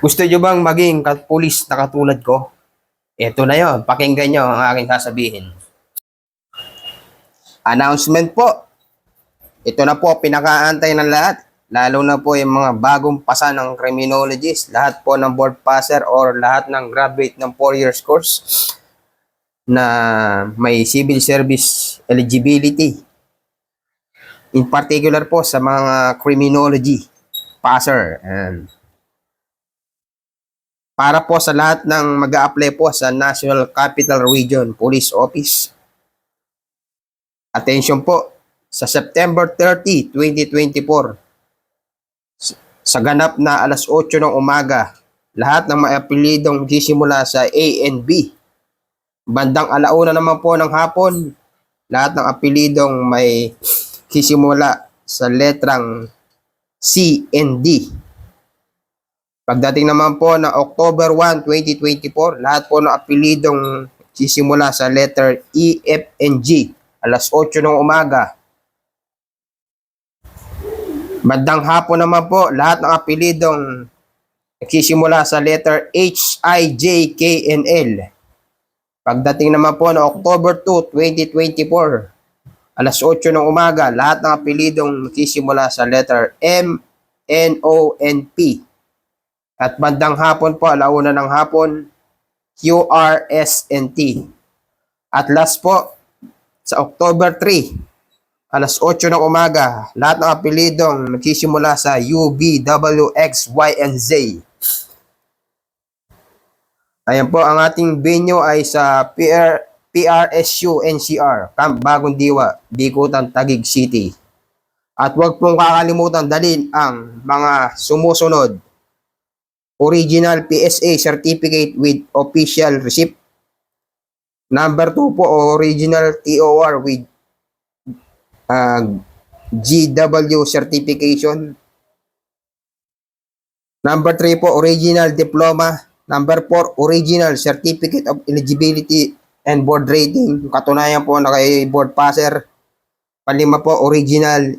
Gusto nyo bang maging pulis na katulad ko? Ito na yon, pakinggan nyo ang aking sasabihin. Announcement po. Ito na po, pinakaantay ng lahat. Lalo na po yung mga bagong pasa ng criminologist, lahat po ng board passer or lahat ng graduate ng 4 years course na may civil service eligibility. In particular po sa mga criminology passer. And para po sa lahat ng mag-a-apply po sa National Capital Region Police Office. Attention po, sa September 30, 2024, sa ganap na alas 8 ng umaga, lahat ng mga apelidong sisimula sa A and B. Bandang alauna naman po ng hapon, lahat ng apelidong may sisimula sa letrang C and D. Pagdating naman po ng October 1, 2024, lahat po ng apelidong sisimula sa letter E, F, and G, alas 8 ng umaga. Bandang hapon naman po, lahat ng apelidong nagsisimula sa letter H, I, J, K, and L. Pagdating naman po ng October 2, 2024, alas 8 ng umaga, lahat ng apelidong nagsisimula sa letter M, N, O, N, P. At bandang hapon po, alauna ng hapon, Q, R, S, and T. At last po, sa October 3, alas 8 ng umaga, lahat ng apelidong nagsisimula sa U, B, W, X, Y, and Z. Ayan po, ang ating venue ay sa PRSU NCR, Camp Bagong Diwa, Bikutan, Taguig City. At huwag pong kakalimutan dalhin ang mga sumusunod. Original PSA certificate with official receipt. Number 2 po, original TOR with GW certification. Number 3 po, original diploma. Number 4, original certificate of eligibility and board rating. Katunayan po na kay board passer. Palima po, original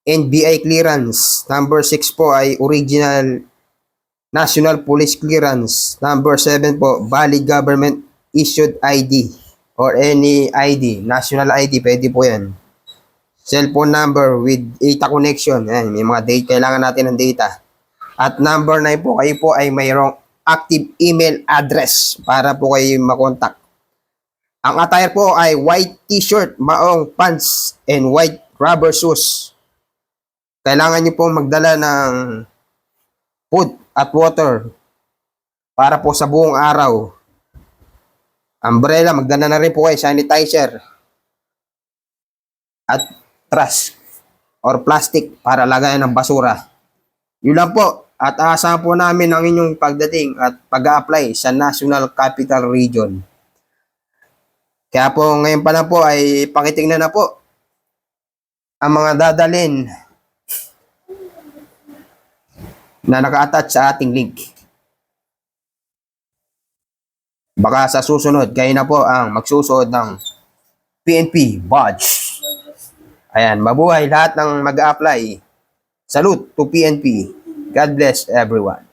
NBI clearance. Number 6 po ay original National Police clearance. Number 7 po, valid government issued ID or any ID. National ID, pwede po yan. Cellphone number with data connection. Ayan, may mga date, kailangan natin ng data. At number 9 po, kayo po ay mayroong active email address para po kayo makontak. Ang attire po ay white t-shirt, maong pants, and white rubber shoes. Kailangan nyo po magdala ng food at water para po sa buong araw. Umbrella, magdala na rin po kayo, sanitizer. At trash or plastic para lagayan ng basura. Yun lang po. At aasahan po namin ang inyong pagdating at pag-a-apply sa National Capital Region. Kaya po ngayon pa lang po ay pakitingnan na po ang mga dadalhin na naka-attach sa ating link. Baka sa susunod, kayo na po ang magsusuot ng PNP badge. Ayan, mabuhay lahat ng mag-a-apply. Salute to PNP. God bless everyone.